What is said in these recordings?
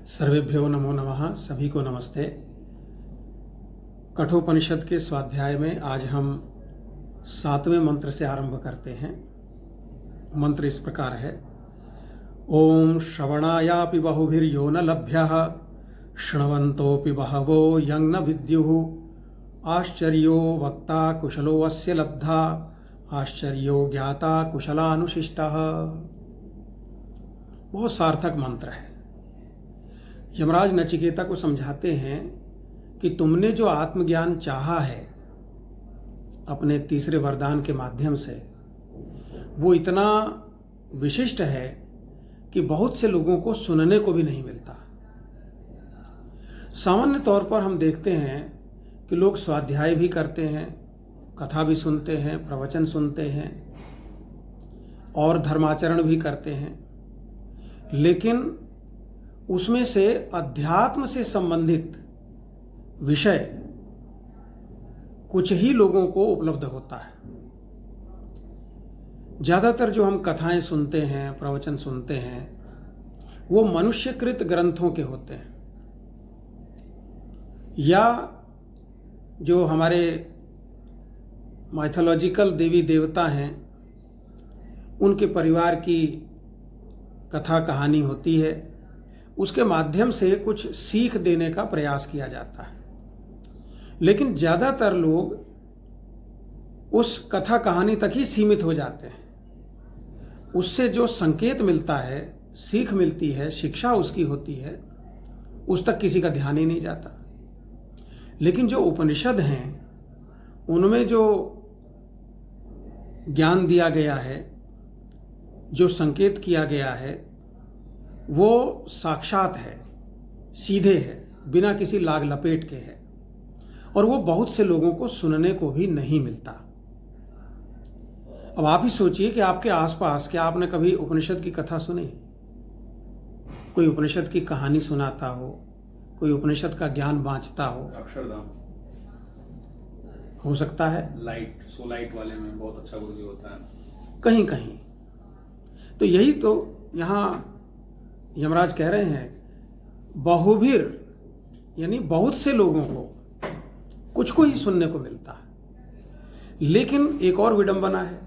सर्वेभ्यो नमो नमः। सभी को नमस्ते। कठोपनिषद के स्वाध्याय में आज हम 7वें मंत्र से आरंभ करते हैं। मंत्र इस प्रकार है। ओम श्रवणायापि बहुभिर्यो न लभ्यः शृण्वन्तोऽपि बहवो यं न विद्युः आश्चर्यो वक्ता कुशलो अस्य लब्धा आश्चर्यो ज्ञाता कुशलानुशिष्टः। बहुत सार्थक मंत्र है। यमराज नचिकेता को समझाते हैं कि तुमने जो आत्मज्ञान चाहा है अपने तीसरे वरदान के माध्यम से, वो इतना विशिष्ट है कि बहुत से लोगों को सुनने को भी नहीं मिलता। सामान्य तौर पर हम देखते हैं कि लोग स्वाध्याय भी करते हैं, कथा भी सुनते हैं, प्रवचन सुनते हैं और धर्माचरण भी करते हैं, लेकिन उसमें से अध्यात्म से संबंधित विषय कुछ ही लोगों को उपलब्ध होता है। ज़्यादातर जो हम कथाएं सुनते हैं, प्रवचन सुनते हैं, वो मनुष्यकृत ग्रंथों के होते हैं या जो हमारे माइथोलॉजिकल देवी देवता हैं उनके परिवार की कथा कहानी होती है। उसके माध्यम से कुछ सीख देने का प्रयास किया जाता है, लेकिन ज़्यादातर लोग उस कथा कहानी तक ही सीमित हो जाते हैं। उससे जो संकेत मिलता है, सीख मिलती है, शिक्षा उसकी होती है, उस तक किसी का ध्यान ही नहीं जाता। लेकिन जो उपनिषद हैं उनमें जो ज्ञान दिया गया है, जो संकेत किया गया है, वो साक्षात है, सीधे है, बिना किसी लाग लपेट के है, और वो बहुत से लोगों को सुनने को भी नहीं मिलता। अब आप ही सोचिए कि आपके आसपास क्या आपने कभी उपनिषद की कथा सुनी? कोई उपनिषद की कहानी सुनाता हो, कोई उपनिषद का ज्ञान बांटता हो? अक्षरधाम हो सकता है। लाइट वाले में बहुत अच्छा गुरु जी होता है कहीं कहीं। तो यही तो यहाँ यमराज कह रहे हैं, बहुभिर यानी बहुत से लोगों को कुछ को ही सुनने को मिलता है। लेकिन एक और विडंबना है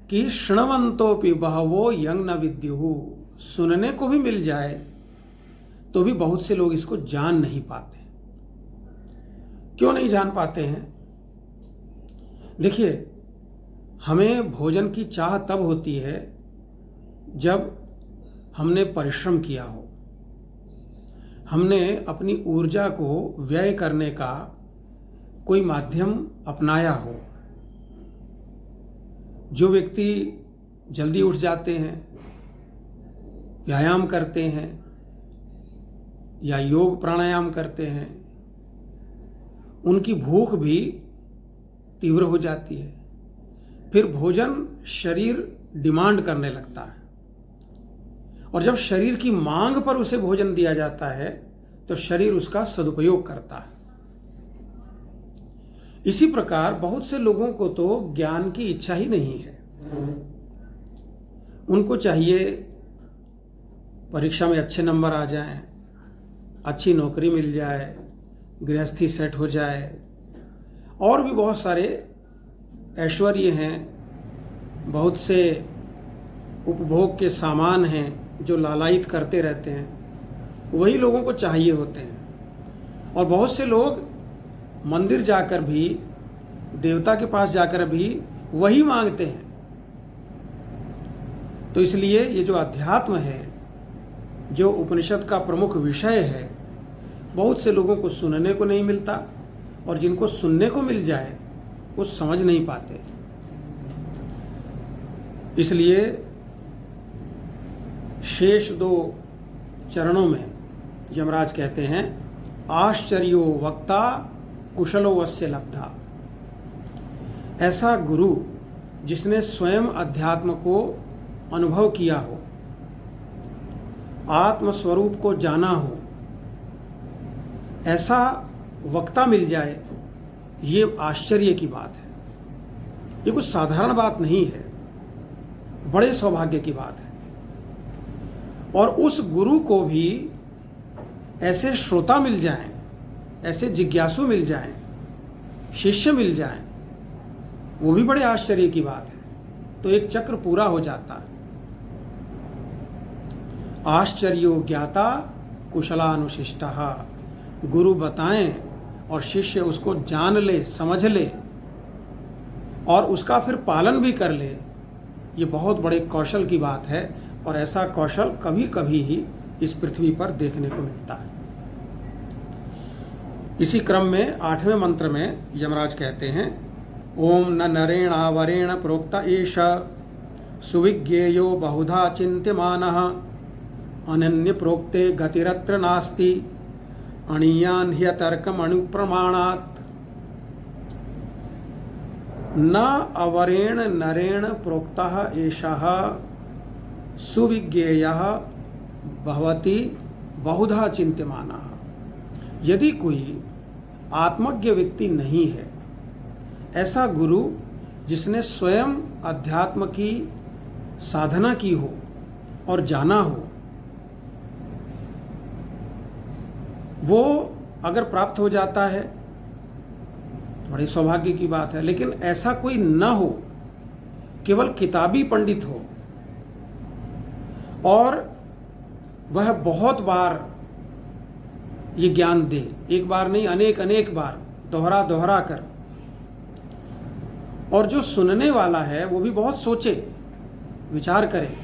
कि शृण्वन्तोऽपि बहवो यं न विद्युः, सुनने को भी मिल जाए तो भी बहुत से लोग इसको जान नहीं पाते। क्यों नहीं जान पाते हैं? देखिए, हमें भोजन की चाह तब होती है जब हमने परिश्रम किया हो, हमने अपनी ऊर्जा को व्यय करने का कोई माध्यम अपनाया हो। जो व्यक्ति जल्दी उठ जाते हैं, व्यायाम करते हैं या योग प्राणायाम करते हैं, उनकी भूख भी तीव्र हो जाती है। फिर भोजन शरीर डिमांड करने लगता है, और जब शरीर की मांग पर उसे भोजन दिया जाता है तो शरीर उसका सदुपयोग करता है। इसी प्रकार बहुत से लोगों को तो ज्ञान की इच्छा ही नहीं है। उनको चाहिए परीक्षा में अच्छे नंबर आ जाएं, अच्छी नौकरी मिल जाए, गृहस्थी सेट हो जाए, और भी बहुत सारे ऐश्वर्य हैं, बहुत से उपभोग के सामान हैं जो लालायित करते रहते हैं, वही लोगों को चाहिए होते हैं। और बहुत से लोग मंदिर जाकर भी, देवता के पास जाकर भी वही मांगते हैं। तो इसलिए ये जो अध्यात्म है, जो उपनिषद का प्रमुख विषय है, बहुत से लोगों को सुनने को नहीं मिलता, और जिनको सुनने को मिल जाए वो समझ नहीं पाते। इसलिए शेष 2 चरणों में यमराज कहते हैं, आश्चर्यो वक्ता कुशलो अस्य लब्धा। ऐसा गुरु जिसने स्वयं अध्यात्म को अनुभव किया हो, आत्मस्वरूप को जाना हो, ऐसा वक्ता मिल जाए, ये आश्चर्य की बात है। ये कुछ साधारण बात नहीं है, बड़े सौभाग्य की बात है। और उस गुरु को भी ऐसे श्रोता मिल जाएं, ऐसे जिज्ञासु मिल जाएं, शिष्य मिल जाएं, वो भी बड़े आश्चर्य की बात है। तो एक चक्र पूरा हो जाता। आश्चर्यो ज्ञाता कुशलानुशिष्टः, गुरु बताएं और शिष्य उसको जान ले, समझ ले और उसका फिर पालन भी कर ले, ये बहुत बड़े कौशल की बात है। और ऐसा कौशल कभी कभी ही इस पृथ्वी पर देखने को मिलता है। इसी क्रम में 8वें मंत्र में यमराज कहते हैं, ओम न नरेण वरेण प्रोक्त एष सुविज्ञेयो बहुधा चिन्त्यमानः अनन्य प्रोक्ते गतिरत्र नास्ति अणीयान् ह्यतर्कम् अनुप्रमाणात्। न अवरेण नरेण प्रोक्तः एषः सुविज्ञेयः भवति बहुधा चिन्त्यमानः। यदि कोई आत्मज्ञ व्यक्ति नहीं है, ऐसा गुरु जिसने स्वयं अध्यात्म की साधना की हो और जाना हो, वो अगर प्राप्त हो जाता है तो बड़ी सौभाग्य की बात है। लेकिन ऐसा कोई न हो, केवल किताबी पंडित हो और वह बहुत बार ये ज्ञान दे, एक बार नहीं अनेक बार दोहरा दोहरा कर, और जो सुनने वाला है वो भी बहुत सोचे विचार करे,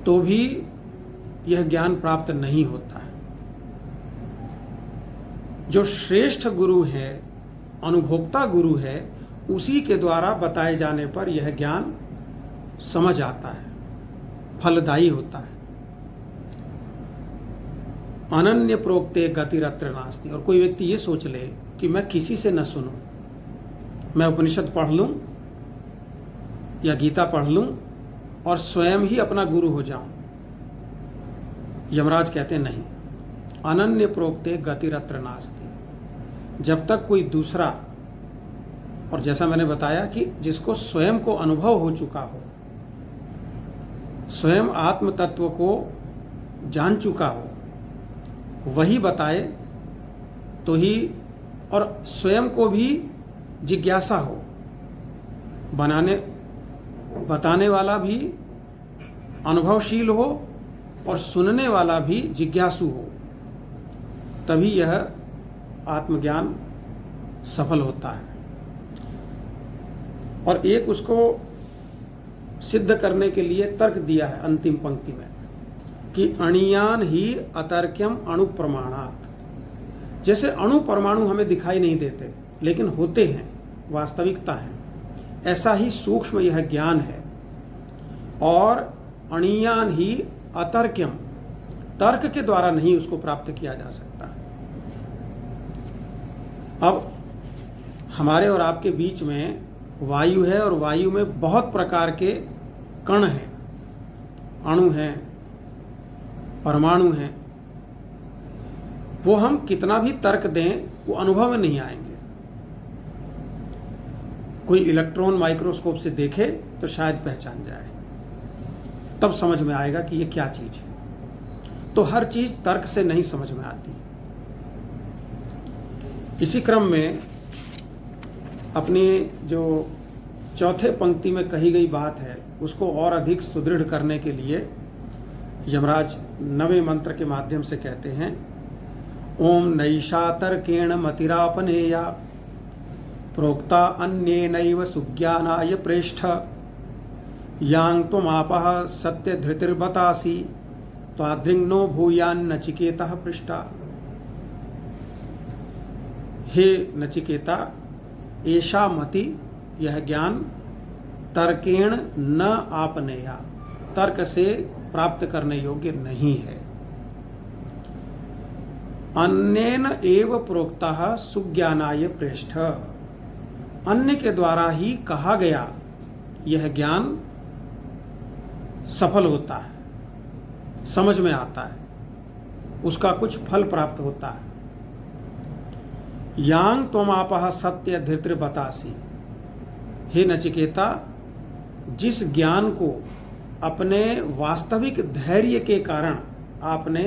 तो भी यह ज्ञान प्राप्त नहीं होता है। जो श्रेष्ठ गुरु है, अनुभोक्ता गुरु है, उसी के द्वारा बताए जाने पर यह ज्ञान समझ आता है, फलदायी होता है। अनन्य प्रोक्ते गतिरत्र नास्ति। और कोई व्यक्ति ये सोच ले कि मैं किसी से न सुनूं, मैं उपनिषद पढ़ लूं या गीता पढ़ लूं और स्वयं ही अपना गुरु हो जाऊं, यमराज कहते नहीं, अनन्य प्रोक्ते गतिरत्र नास्ति। जब तक कोई दूसरा, और जैसा मैंने बताया कि जिसको स्वयं को अनुभव हो चुका हो, स्वयं आत्म तत्व को जान चुका हो, वही बताए तो ही, और स्वयं को भी जिज्ञासा हो, बताने वाला भी अनुभवशील हो और सुनने वाला भी जिज्ञासु हो, तभी यह आत्मज्ञान सफल होता है। और एक उसको सिद्ध करने के लिए तर्क दिया है अंतिम पंक्ति में कि अणियान ही अतर्क्यम अणुप्रमाणात्। जैसे अणु परमाणु हमें दिखाई नहीं देते लेकिन होते हैं, वास्तविकता है, ऐसा ही सूक्ष्म यह ज्ञान है। और अणियान ही अतर्क्यम, तर्क के द्वारा नहीं उसको प्राप्त किया जा सकता। अब हमारे और आपके बीच में वायु है और वायु में बहुत प्रकार के कण हैं, अणु हैं, परमाणु हैं। वो हम कितना भी तर्क दें वो अनुभव में नहीं आएंगे। कोई इलेक्ट्रॉन माइक्रोस्कोप से देखे तो शायद पहचान जाए, तब समझ में आएगा कि ये क्या चीज है। तो हर चीज तर्क से नहीं समझ में आती। इसी क्रम में अपनी जो चौथे पंक्ति में कही गई बात है उसको और अधिक सुदृढ़ करने के लिए यमराज 9वें मंत्र के माध्यम से कहते हैं, ओम नैषा तर्केण मतिरापनेया प्रोक्ता अन्येनैव सुज्ञानाय प्रेष्ठ यांग त्वमापः सत्यधृतिर्बतासि त्वादृङ्नो भूयान् नचिकेतः पृष्टा। हे नचिकेता, एषा मति, यह ज्ञान तर्केण न आपनेया, तर्क से प्राप्त करने योग्य नहीं है। अन्येन एव प्रोक्तः सुज्ञानाय प्रेष्ठ, अन्य के द्वारा ही कहा गया यह ज्ञान सफल होता है, समझ में आता है, उसका कुछ फल प्राप्त होता है। यांग त्वमापः सत्य धृतिर बतासी, हे नचिकेता, जिस ज्ञान को अपने वास्तविक धैर्य के कारण आपने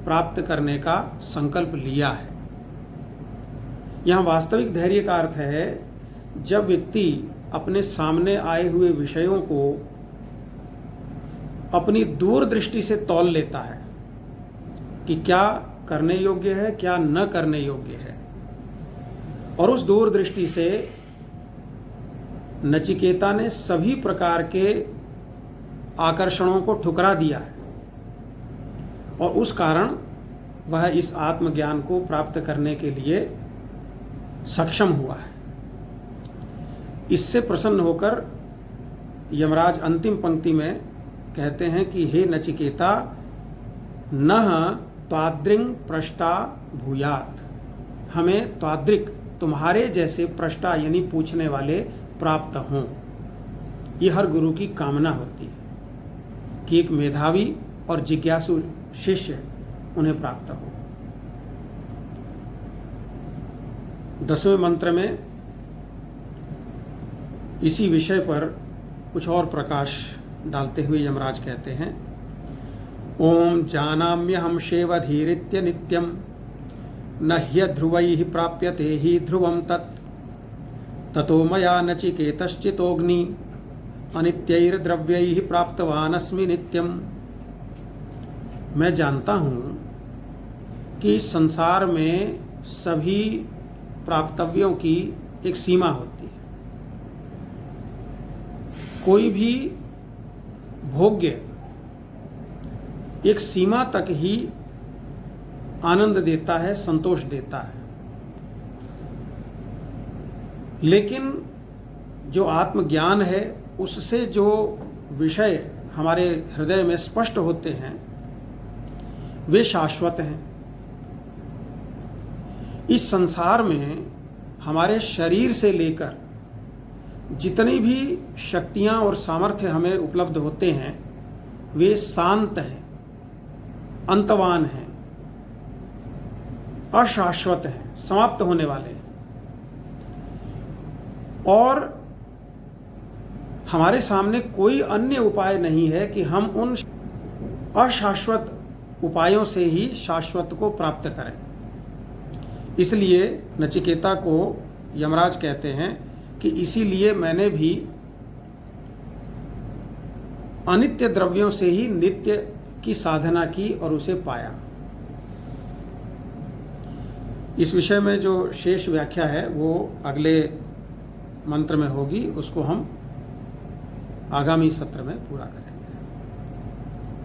प्राप्त करने का संकल्प लिया है। यहाँ वास्तविक धैर्य का अर्थ है जब व्यक्ति अपने सामने आए हुए विषयों को अपनी दूरदृष्टि से तौल लेता है कि क्या करने योग्य है, क्या न करने योग्य है, और उस दूरदृष्टि से नचिकेता ने सभी प्रकार के आकर्षणों को ठुकरा दिया है और उस कारण वह इस आत्मज्ञान को प्राप्त करने के लिए सक्षम हुआ है। इससे प्रसन्न होकर यमराज अंतिम पंक्ति में कहते हैं कि हे नचिकेता, नह त्वादृङ् प्रष्टा भूयात्, हमें त्वादृक् तुम्हारे जैसे प्रष्टा यानी पूछने वाले प्राप्त हों। ये हर गुरु की कामना होती है कि एक मेधावी और जिज्ञासु शिष्य उन्हें प्राप्त हो। 10वें मंत्र में इसी विषय पर कुछ और प्रकाश डालते हुए यमराज कहते हैं, ओम जानाम्यहं शेवधीरित्य नित्यं न ह्यध्रुवैः प्राप्यते हि ध्रुवं तत् ततो मया नचिकेतश्चितोऽग्नि अनित्यैर्द्रव्यैः प्राप्तवानस्मि नित्यं। मैं जानता हूँ कि इस संसार में सभी प्राप्तव्यों की एक सीमा होती है। कोई भी भोग्य एक सीमा तक ही आनंद देता है, संतोष देता है, लेकिन जो आत्मज्ञान है उससे जो विषय हमारे हृदय में स्पष्ट होते हैं वे शाश्वत हैं। इस संसार में हमारे शरीर से लेकर जितनी भी शक्तियां और सामर्थ्य हमें उपलब्ध होते हैं वे शांत हैं, अंतवान हैं, अशाश्वत हैं, समाप्त होने वाले हैं। और हमारे सामने कोई अन्य उपाय नहीं है कि हम उन अशाश्वत उपायों से ही शाश्वत को प्राप्त करें। इसलिए नचिकेता को यमराज कहते हैं कि इसीलिए मैंने भी अनित्य द्रव्यों से ही नित्य की साधना की और उसे पाया। इस विषय में जो शेष व्याख्या है वो अगले मंत्र में होगी, उसको हम आगामी सत्र में पूरा करेंगे।